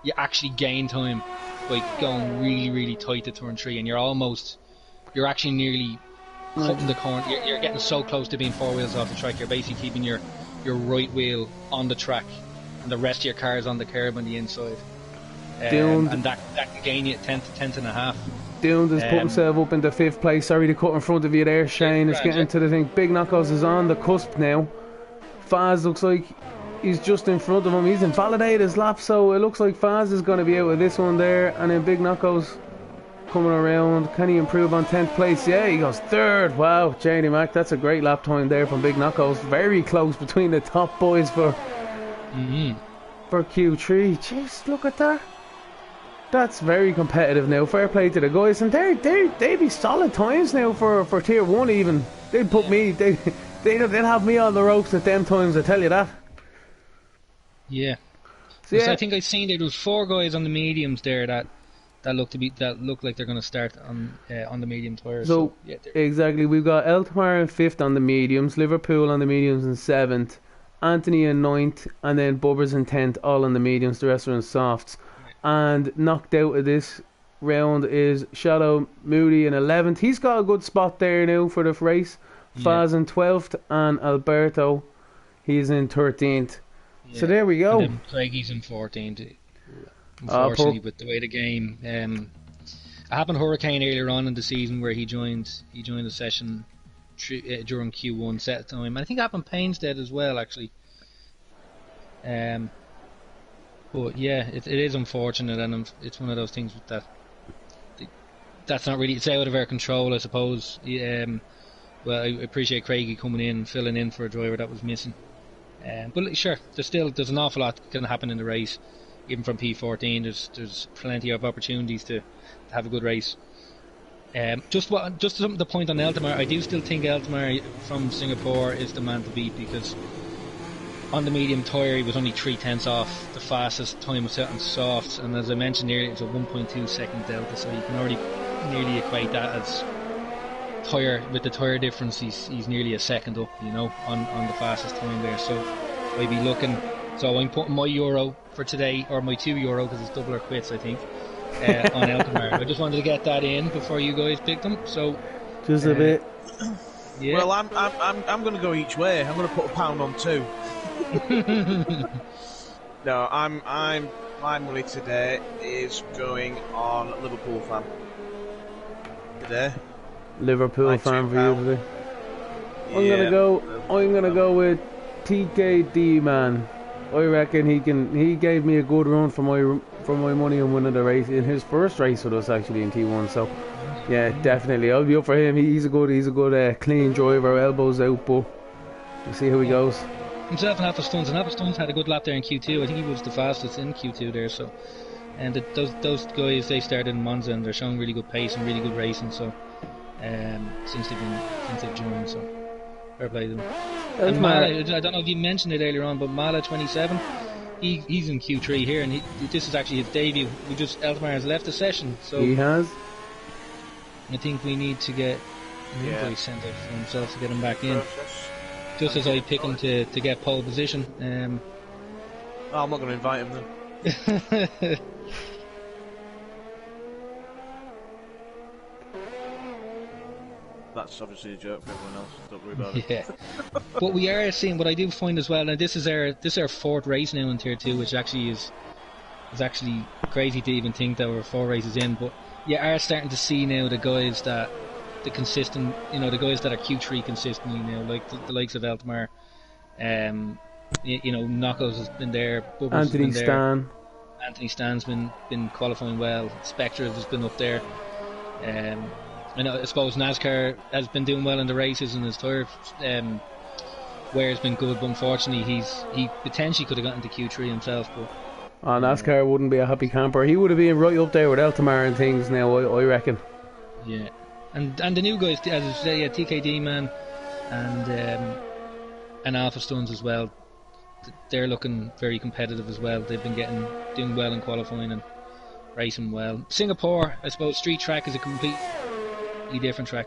you actually gain time by going really, really tight to turn 3, and you're actually nearly cutting the corner. You're getting so close to being 4 wheels off the track. You're basically keeping your right wheel on the track, and the rest of your car is on the curb on the inside. And that can gain you 10th and a half. Doomed has put himself up into 5th place. Sorry to cut in front of you there, Shane. It's getting to the thing. Big Knockouts is on the cusp now. Faz looks like he's just in front of him. He's invalidated his lap, so it looks like Faz is going to be out of this one there. And then Big Knockouts coming around. Can he improve on 10th place? Yeah, he goes 3rd. Wow, Janie Mac, that's a great lap time there from Big Knockouts. Very close between the top boys for Q3. Jeez, look at that. That's very competitive now. Fair play to the guys, and they'd be solid times now for tier 1 even. They'd put me, they'd have me on the ropes at them times, I tell you that. Yeah. So, yeah. I think I've seen there was 4 guys on the mediums there that look like they're going to start on the medium tires. So yeah, exactly, we've got Eltmar in 5th on the mediums, Liverpool on the mediums in 7th, Anthony in 9th, and then Bubbers in 10th, all on the mediums. The rest are in softs. And knocked out of this round is Shadow Moody in 11th. He's got a good spot there now for the race. Faz in 12th, and Alberto, he's in 13th. Yeah. So there we go. And then Craigie's in 14th. Unfortunately, with the way the game, it happened Hurricane earlier on in the season where he joined the session during Q1 set time. I think it happened Painsdead as well, actually. But yeah, it is unfortunate, and it's one of those things that's not really, it's out of our control, I suppose. Well, I appreciate Craigie coming in, filling in for a driver that was missing. But sure, there's an awful lot can happen in the race, even from P14. There's plenty of opportunities to have a good race. Just the point on Eltamar, I do still think Eltamar from Singapore is the man to beat, because on the medium tyre he was only 3/10 off the fastest time was set on softs, and as I mentioned earlier, it's a 1.2 second delta, so you can already nearly equate that as with the tyre difference. He's nearly a second up, you know, on the fastest time there. So I'd be looking. So I'm putting my euro for today, or my €2 because it's double or quits, I think, on Eltamar. I just wanted to get that in before you guys picked them. So just a bit. Yeah. Well, I'm going to go each way. I'm going to put £1 on 2. No, my money today is going on Liverpool fan. Today. Liverpool fan for you today. I'm gonna go with TKD, man. I reckon he gave me a good run for my money on winning the race in his first race with us actually in T1. So yeah, definitely I'll be up for him. He's a good clean driver, elbows out, but we'll see how he goes. Himself and Applestones had a good lap there in Q2. I think he was the fastest in Q2 there. So, and those guys, they started in Monza and they're showing really good pace and really good racing. So, since they've joined, so fair play to them. And Mala, I don't know if you mentioned it earlier on, but Mala 27, he's in Q3 here, and this is actually his debut. Eltamar has left the session, so he has. I think we need to get an invoice sent out for himself to get him back in. Just as I pick him to get pole position. I'm not going to invite him then. That's obviously a joke for everyone else. Don't worry about it. Yeah, but we are seeing what I do find as well. And this is our fourth race now in Tier 2, which actually is actually crazy to even think that we're 4 races in. But you are starting to see now the guys that the consistent, the guys that are Q3 consistently now, like the likes of Eltamar, Knuckles has been there, Bubbles Anthony has been Stan. there, Anthony Stan's been qualifying well. Spectre has been up there. And I suppose NASCAR has been doing well in the races, and his tyre wear has been good. But unfortunately, he potentially could have gotten to Q3 himself. But NASCAR wouldn't be a happy camper. He would have been right up there with Altamar and things now, I reckon. Yeah, and the new guys, as I say, TKD man and Alpha Stones as well. They're looking very competitive as well. They've been doing well in qualifying and racing well. Singapore, I suppose, street track is a completely different track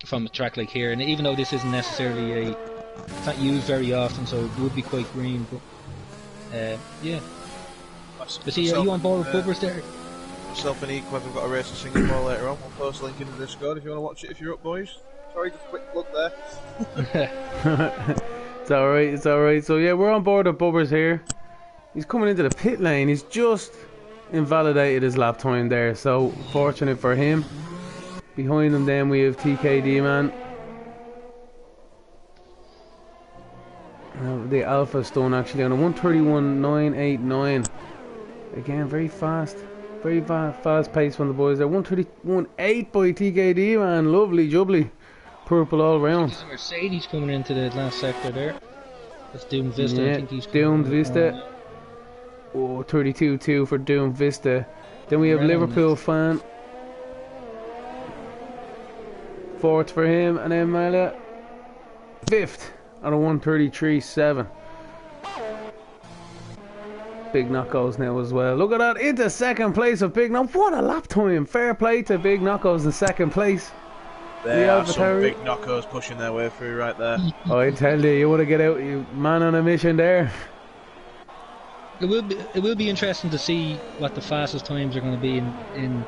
from a track like here. And even though this isn't necessarily it's not used very often, so it would be quite green. But yeah. But see, are you on board with Bubbers there? Myself and Equev have got a race in Singapore later on. We'll post a link in the Discord if you want to watch it if you're up, boys. Sorry, just a quick plug there. It's alright. So yeah, we're on board with Bubbers here. He's coming into the pit lane. He's just invalidated his lap time there, so fortunate for him. Behind him then we have TKD man. The Alpha Stone actually on a 131.989. Again, very fast. Very fast pace from the boys there. 131.8 by TKD man. Lovely jubbly. Purple all round. There's a Mercedes coming into the last sector there. That's Doomed Vista. Yeah, I think he's Doomed Vista. Oh, 32.2 for Doomed Vista. Then we have Liverpool fan. Fourth for him, and then Mala fifth on a 133.7. Big Knockouts now as well. Look at that, into second place of Big Knock. What a lap time! Fair play to Big Knockouts in second place. There are some big knockers pushing their way through right there. I tell you, you want to get out, you man on a mission there. It will be interesting to see what the fastest times are going to be in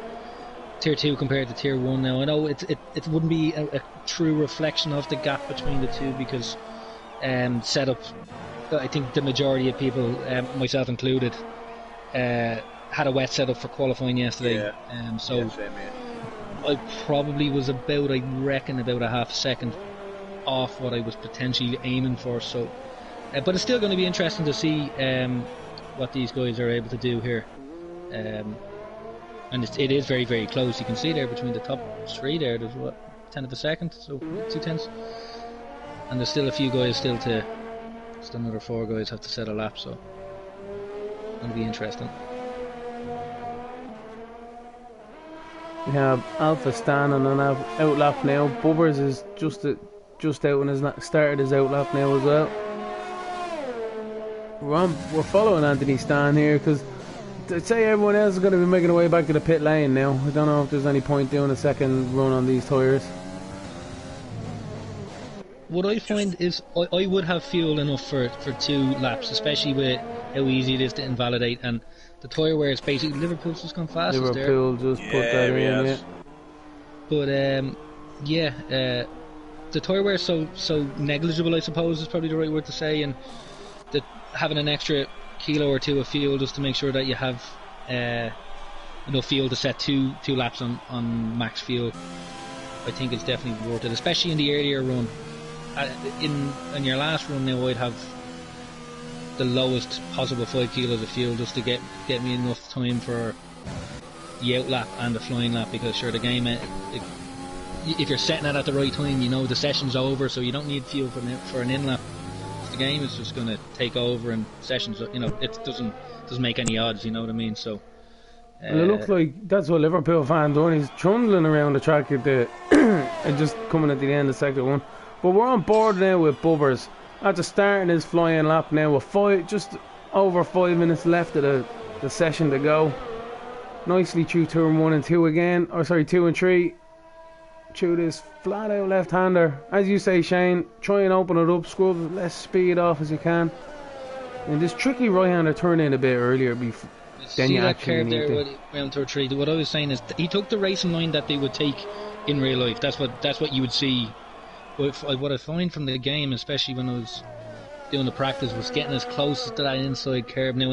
Tier 2 compared to Tier 1 now. I know it wouldn't be a true reflection of the gap between the two because setup, I think the majority of people, myself included, had a wet setup for qualifying yesterday. Yeah. So yeah, same here. I probably was about a half a second off what I was potentially aiming for. So, but it's still going to be interesting to see what these guys are able to do here. And it is very, very close. You can see there between the top three there, there's what, 10 of a second, so 2/10. And there's still a few guys still another 4 guys have to set a lap, so it'll be interesting. We have Alpha Stan on an out lap now. Bubbers is just out and has started his out lap now as well. We're following Anthony Stan here because I'd say everyone else is going to be making their way back to the pit lane now. I don't know if there's any point doing a second run on these tyres. What I find is I would have fuel enough for 2 laps, especially with how easy it is to invalidate, and the tyre wear is basically Liverpool's just gone fastest there. Liverpool just put that in, yeah. But the tyre wear is so negligible, I suppose is probably the right word to say, and that having an extra kilo or 2 of fuel just to make sure that you have enough fuel to set two laps on max fuel, I think it's definitely worth it, especially in the earlier run. In your last run now, I'd have the lowest possible 5 kilos of fuel just to get me enough time for the out lap and the flying lap, because sure, the game, if you're setting it at the right time, you know the session's over, so you don't need fuel for an in lap. The game is just going to take over, and sessions, it doesn't make any odds, you know what I mean? So and it looks like that's what Liverpool fan doing. He's trundling around the track at the and just coming at the end of sector 1. But we're on board now with Bubbers. After starting his flying lap now with just over 5 minutes left of the session to go. Nicely through turn 1 and 2 again. Or sorry, 2 and 3. Through this flat out left hander. As you say, Shane, try and open it up, scrub less speed off as you can. And this tricky right hander turn in a bit earlier before. Then you actually need to. Round 2 or 3. What I was saying is he took the racing line that they would take in real life. That's what you would see. What I find from the game, especially when I was doing the practice, was getting as close to that inside curb. Now,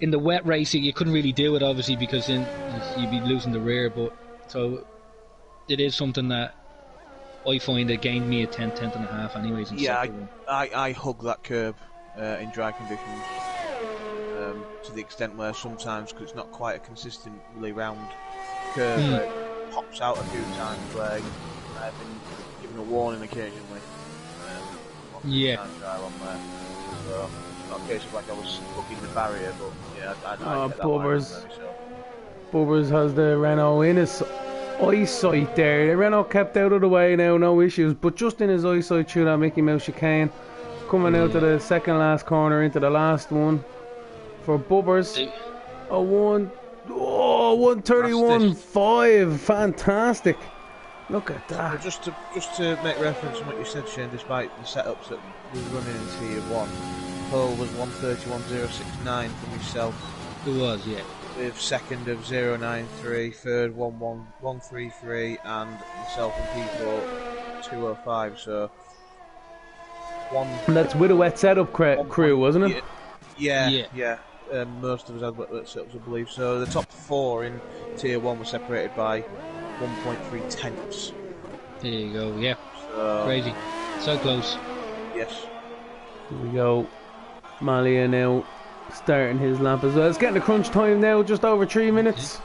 in the wet racing, you couldn't really do it, obviously, because then you'd be losing the rear. But so it is something that I find that gained me a 10 and a half, anyways. I hug that curb in dry conditions. to the extent where sometimes, because it's not quite a consistently round curve, where it pops out a few times where I've been given a warning occasionally. Yeah. On there. So, not a case of like I was hooking the barrier, but yeah, I Oh, get that Bubbers. line very so. Bubbers has the Renault in his eyesight there. The Renault kept out of the way now, no issues, but just in his eyesight through that Mickey Mouse chicane. Coming out to the second last corner into the last one for Bubbers. A 131.5. Fantastic. Look at that. Well, just to make reference to what you said, Shane, despite the setups that we were running in Tier 1, pole was 131.069 from yourself. It was, yeah. With second of 093, third 11133, and myself and P4 205. So and that's with a wet setup crew, wasn't it? Yeah. Most of us had wet setups, I believe. So the top 4 in Tier 1 were separated by 1.3 tenths. There you go, yeah. So, crazy. So close. Yes. Here we go. Malia now starting his lap as well. It's getting to crunch time now, just over 3 minutes.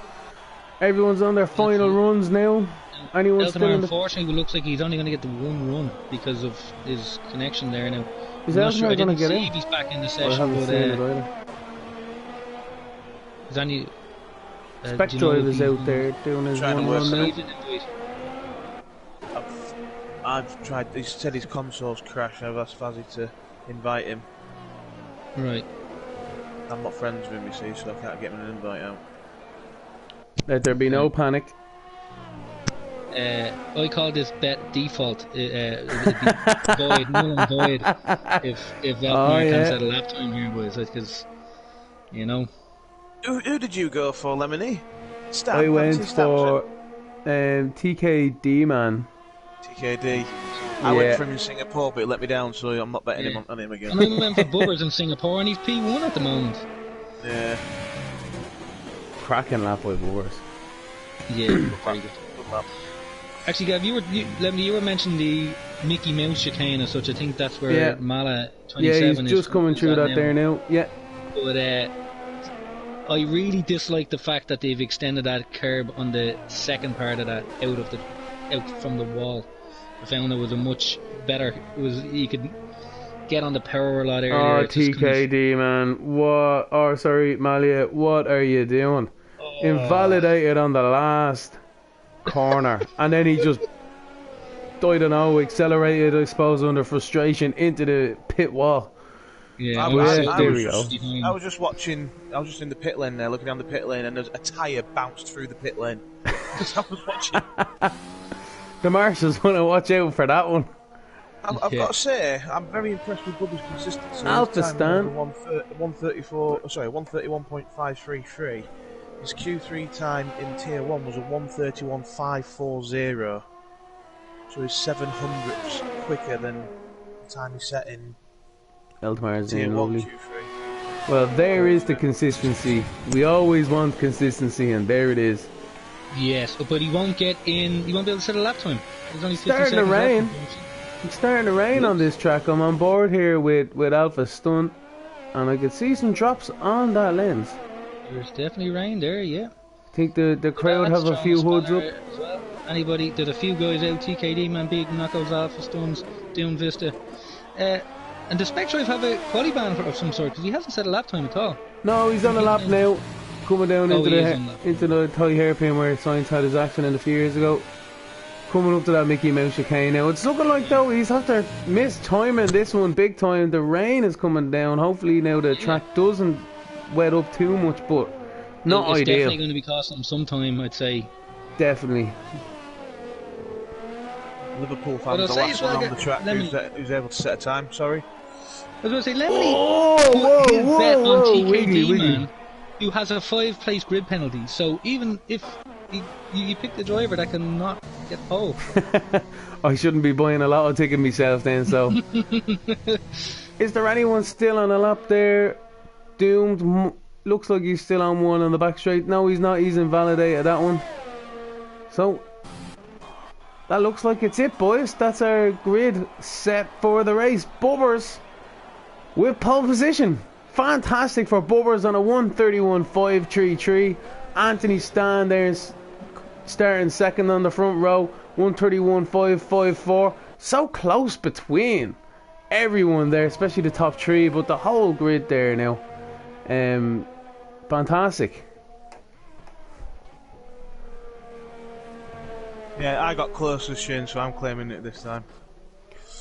Everyone's on their final runs now. Anyone still in the... Unfortunately, it looks like he's only going to get the one run because of his connection there now. Is Eltamar going to get see it? if he's back in the I session, haven't but seen it either. is any... Spec Drive is out there doing his one run now. I've tried. He said his console's crashed. I've asked Fazzy to invite him. Right. I'm not friends with him, you see, so I can't get him an invite out. Let there be no panic. I call this bet default. It would be void, null and void if Eltamar can't set a lap time here, boys, because you know. Who did you go for, Lemony? Stab? I went for TKD, man. TKD. I went for him in Singapore, but he let me down, so I'm not betting him on him again. And I went for Bubbers in Singapore, and he's P1 at the moment. Yeah. Cracking lap by Bubbers. Yeah, very good. Good lap. Actually, Gav, you were mentioning the Mickey Mouse chicane or such. I think that's where Mala 27 is. Yeah, he's just coming through that there now. Yeah. But I really dislike the fact that they've extended that curb on the second part of that out from the wall. I found it was a much better. You could get on the power a lot earlier. Oh, TKD, man. What? Oh, sorry, Malia. What are you doing? Invalidated on the last corner, and then he just, I don't know, accelerated, I suppose, under frustration into the pit wall. Yeah, I was just watching. I was just in the pit lane there, looking down the pit lane, and there's a tyre bounced through the pit lane. Because I was watching. The marshals want to watch out for that one. I've got to say, I'm very impressed with Bubba's consistency. Alpha Stan. 131.533. His Q3 time in Tier 1 was a 131.540. So he's 700ths quicker than the time he set in Eltamar's Tier 1 lovely. Q3. Well, there is the consistency. We always want consistency, and there it is. Yes, but he won't get in. He won't be able to set a lap time. There's only 50 Starting to seconds rain. left. It's starting to rain on this track. I'm on board here with Alpha Stunt, and I could see some drops on that lens. There's definitely rain there, yeah. I think the crowd have a few hoods up. As well. Anybody, there's a few guys out, TKD, Man Big, Knuckles, Alpha Stuns, Dune Vista. And the Spec Drive have a quali ban of some sort, because he hasn't set a lap time at all. No, he's on the lap now, coming down into the Thai hairpin where Science had his accident a few years ago. Coming up to that Mickey Mouse chicane now. It's looking like, though, he's after mistiming this one big time. The rain is coming down. Hopefully now the track doesn't wet up too much, but not it's ideal. Definitely going to be costing him some time, I'd say. Definitely. Liverpool fans, the last one on the track who's able to set a time, sorry. I was going to say, Lemony whoa, bet on TKD, wiggly. man, who has a 5-place grid penalty. So even if you pick the driver that cannot get pole. I shouldn't be buying a lotto ticket myself then, so. Is there anyone still on a lap there? Doomed. Looks like he's still on one on the back straight. No, he's not. He's invalidated that one. So, that looks like it's it, boys. That's our grid set for the race. Bubbers with pole position. Fantastic for Bubbers on a 1:31.533. Anthony Stan there starting second on the front row, 1:31.554. So close between everyone there, especially the top three, but the whole grid there now. Fantastic. Yeah, I got closest, Shane, so I'm claiming it this time.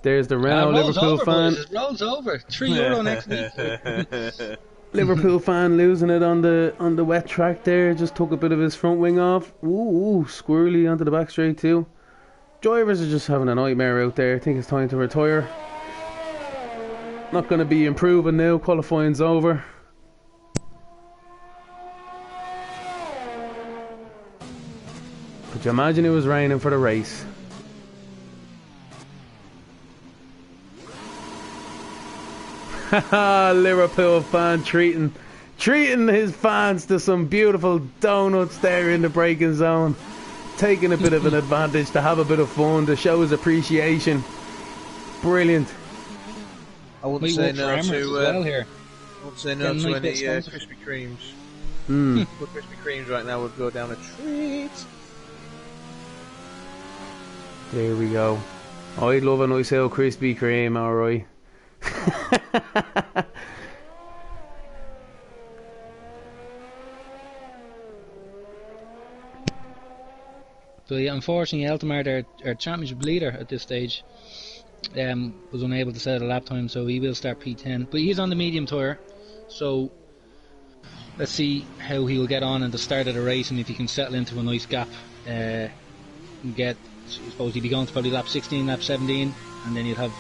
There's the Renault Liverpool fan. Boys. It rolls over. €3 next week. Liverpool fan losing it on the wet track there. Just took a bit of his front wing off. Ooh, squirrely onto the back straight too. Drivers are just having a nightmare out there. I think it's time to retire. Not going to be improving now. Qualifying's over. Could you imagine it was raining for the race? Haha, Liverpool fan treating his fans to some beautiful donuts there in the braking zone. Taking a bit of an advantage to have a bit of fun, to show his appreciation. Brilliant. I wouldn't say no to well here. I wouldn't say no to any Krispy Kremes. But Krispy Kremes right now would go down a treat. There we go. I'd love a nice old Krispy Kreme, alright. So yeah, unfortunately, Altamar, our championship leader at this stage, was unable to set a lap time, so he will start P10. But he's on the medium tire, so let's see how he will get on at the start of the race, and if he can settle into a nice gap, and get. I suppose he'd be going to probably lap 16, lap 17, and then you'd have.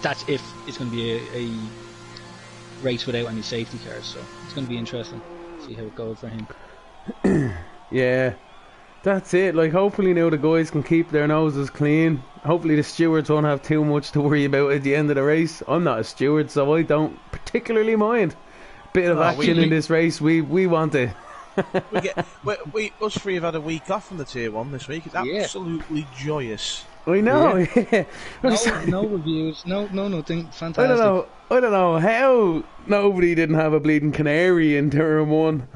That's if it's going to be a race without any safety cars, so it's going to be interesting to see how it goes for him. Yeah, that's it. Like, hopefully now the guys can keep their noses clean. Hopefully the stewards won't have too much to worry about at the end of the race. I'm not a steward, so I don't particularly mind. Bit of action in this race, we want it. we us three have had a week off from the Tier 1 this week. It's absolutely joyous. I know. Yeah. no reviews, no nothing. Fantastic. I don't know how nobody didn't have a bleeding canary in turn 1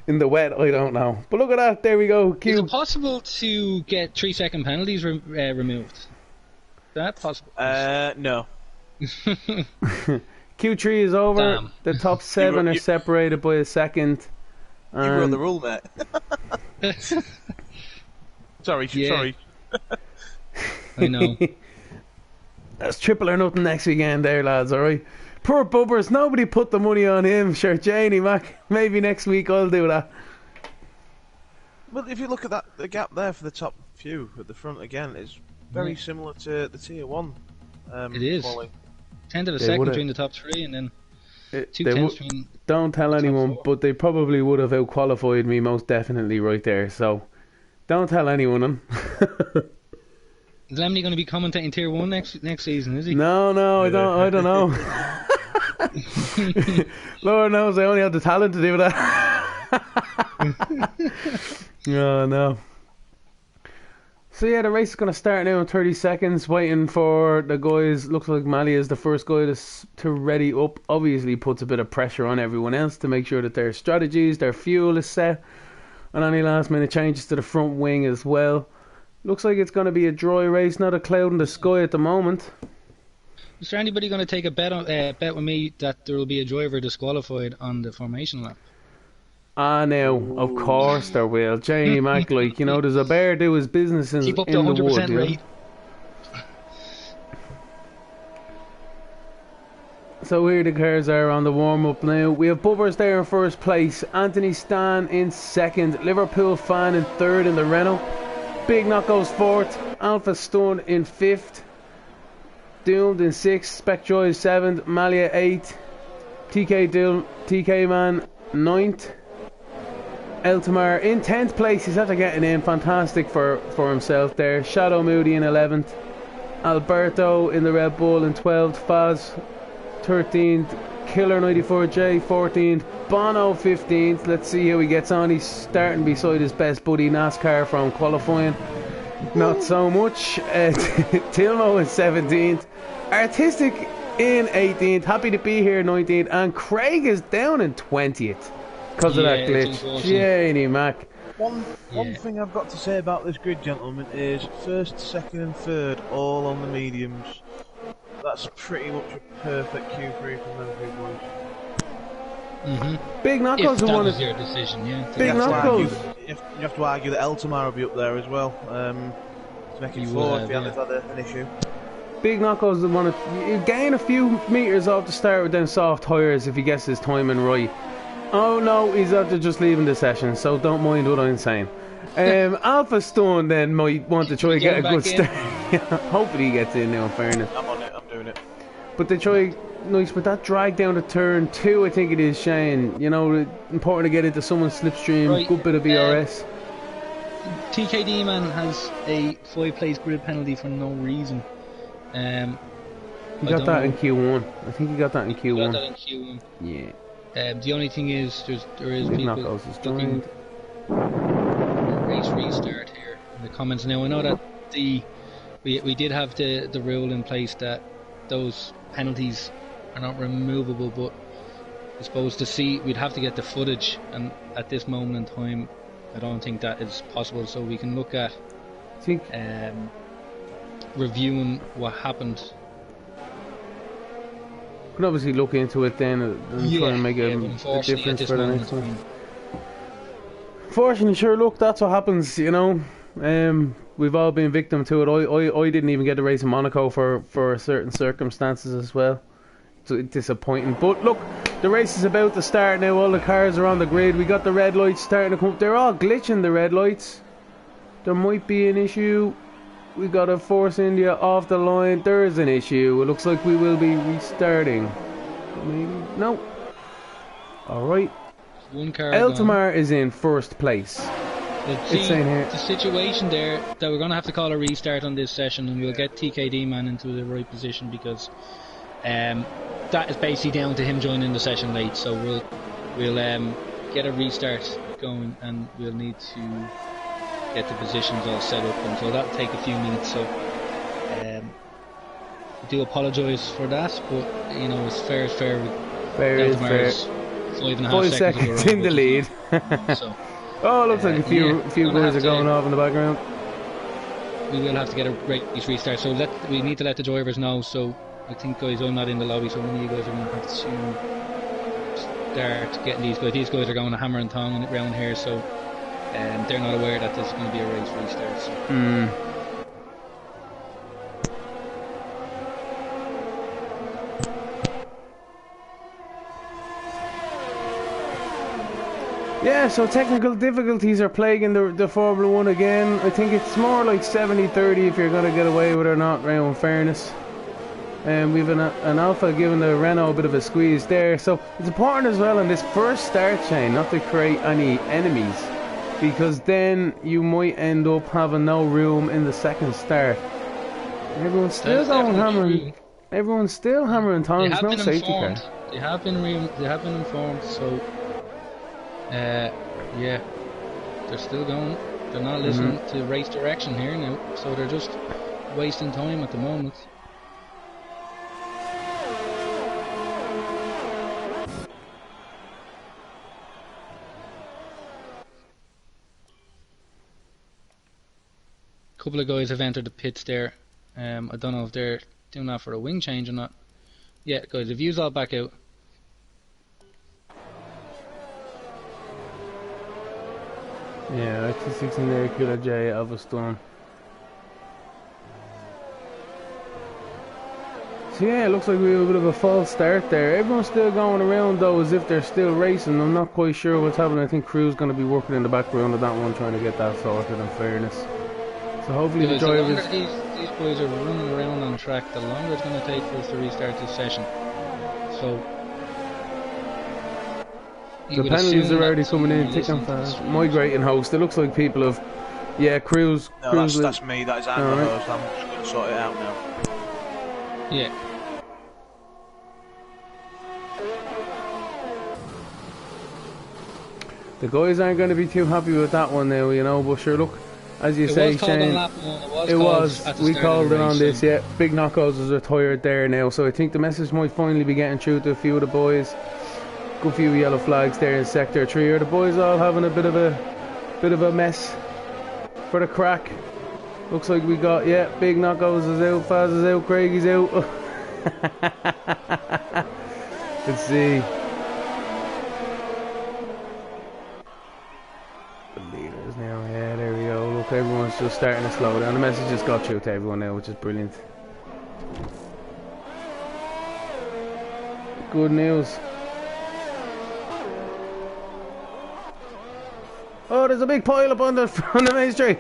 in the wet. I don't know. But look at that. There we go. Is it possible to get 3-second penalties removed? Is that possible? No. Q3 is over. Damn. The top 7 are separated by a second. You wrote the rule, mate. Sorry. I know. That's triple or nothing next weekend there, lads, alright? Poor Bubbers, nobody put the money on him. Sure, Janie Mac, maybe next week I'll do that. Well, if you look at the gap there for the top few at the front again, it's very similar to the Tier 1. It is. Quality. 10 to the second between the top 3, and then 2 tenths between. Don't tell anyone, but they probably would have out-qualified me most definitely right there, so don't tell anyone. Is Lemley going to be commentating Tier 1 next season, is he? No, I don't know. Lord knows I only have the talent to do that. Oh, no. So yeah, the race is going to start now in 30 seconds, waiting for the guys. Looks like Mali is the first guy to ready up. Obviously puts a bit of pressure on everyone else to make sure that their strategies, their fuel is set, and any last minute changes to the front wing as well. Looks like it's going to be a dry race, not a cloud in the sky at the moment. Is there anybody going to take a bet with me that there will be a driver disqualified on the formation lap? Now, of course there will. Jamie Mac, like, you know, there's a bear do his business in the wood. Keep up the 100% rate. So here the cars are on the warm-up now. We have Bubbers there in first place. Anthony Stan in second. Liverpool fan in third in the Renault. Big Knock goes fourth. Alpha Stun in fifth. Doomed in sixth. Specjoy 7th. Malia 8th. TK Man 9th. Eltamar in 10th place. He's after getting in. Fantastic for himself there. Shadow Moody in 11th. Alberto in the Red Bull in 12th. Faz 13th. Killer 94J 14th. Bono 15th. Let's see how he gets on. He's starting beside his best buddy NASCAR from qualifying. Not so much. Tilmo is 17th. Artistic in 18th. Happy to be here 19th. And Craig is down in 20th because of that glitch. Janie Mac. One thing I've got to say about this grid, gentlemen, is first, second, and third all on the mediums. That's pretty much a perfect Q3 from them two boys. Big Knuckles If that won was it. your decision, yeah. Big Knuckles. You have to argue that Eltamar will be up there as well. To make it fourth if he hadn't had an issue. Big Knuckles won it. You gain a few meters off the start with them soft tyres if he gets his timing right. Oh no, he's after just leaving the session, so don't mind what I'm saying. Alpha Stone then might want to try to get a good start. Hopefully he gets in now, in fairness. I'm on it, I'm doing it. But they try nice, but that drag down to turn 2, I think it is, Shane. You know, important to get into someone's slipstream, Right, good bit of BRS. TKD man has a 5-place grid penalty for no reason. He got that in Q1. I think he got that in Q1. He got that in Q1. Yeah. The only thing is, there is Big people Knuckles is looking joined. for a race restart here in the comments. Now I know that we did have the rule in place that those penalties are not removable, but I suppose we'd have to get the footage, and at this moment in time I don't think that is possible, so we can look at reviewing what happened. Could obviously look into it then and try and make a difference for the next one. Fortunately, sure, look, that's what happens, you know. We've all been victim to it. I didn't even get to race in Monaco for certain circumstances as well. So disappointing. But look, the race is about to start now. All the cars are on the grid. We got the red lights starting to come up. They're all glitching, the red lights. There might be an issue. We got a Force India off the line. There is an issue. It looks like we will be restarting. Maybe? No. Alright. One car Eltamar is in first place. It's saying here. The situation there that we're going to have to call a restart on this session, and we'll get TKD man into the right position, because that is basically down to him joining the session late. So we'll get a restart going, and we'll need to get the positions all set up, and so that'll take a few minutes. So I do apologise for that, but you know, as fair as fair. Fair is fair. 5.5 seconds in the lead. So, oh, looks like a few guys are going off in the background. We will have to get a race restart, so we need to let the drivers know. So I think, guys, I'm not in the lobby, so one of you guys are going to have to start getting these guys. These guys are going to hammer and tong around here, so they're not aware that there's going to be a race restart. So. Yeah, so technical difficulties are plaguing the Formula 1 again. I think it's more like 70-30 if you're going to get away with it or not, now, in fairness. We've an Alpha giving the Renault a bit of a squeeze there. So it's important as well in this first start chain not to create any enemies, because then you might end up having no room in the second start. Everyone's still going hammering. Everyone's still hammering tongs. No safety car. They have been informed. So yeah, they're still going. They're not listening to race direction here now. So they're just wasting time at the moment. A couple of guys have entered the pits there. I don't know if they're doing that for a wing change or not. Yeah, guys, the view's all back out. Yeah, IT6 in there, Killer J, Alpha Storm. So yeah, it looks like we have a bit of a false start there. Everyone's still going around though as if they're still racing. I'm not quite sure what's happening. I think Crew's going to be working in the background of that one, trying to get that sorted, in fairness. So hopefully the drivers... The longer these boys are running around on track, the longer it's going to take for us to restart this session. So... the penalties are already coming in thick and fast. Migrating host. It looks like people have... Yeah, Crew's... No, that's me. That is Angle host. I'm just going to sort it out now. Yeah. The guys aren't going to be too happy with that one now, you know, but sure, look, as you It say, was called on Shane. lap 1. It Called was. at the We start of called the it on race, this, so- yeah. Big Knuckles is retired there now, so I think the message might finally be getting through to a few of the boys. Good few yellow flags there in Sector 3. Are the boys all having a bit of a mess for the crack? Looks like we got, yeah, Big Knuckles is out, Faz is out, Craigie's out. Let's see. The leaders now, yeah, there we go. Look, everyone's just starting to slow down. The message just got through to everyone now, which is brilliant. Good news. Oh, there's a big pile up on the main street.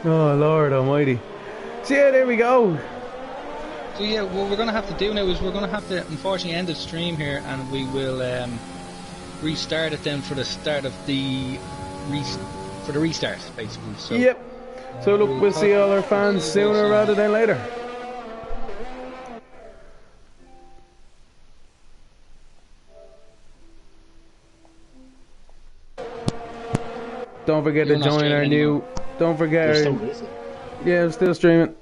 Oh, Lord almighty. So yeah, there we go. So yeah, what we're going to have to do now is we're going to have to unfortunately end the stream here, and we will restart it then for the start of the restart, basically. So, Yep. So look, we'll see all our fans sooner rather than later. Don't forget to You're not join our streaming new. anymore. Don't forget. They're Our, still racing. yeah, I'm still streaming.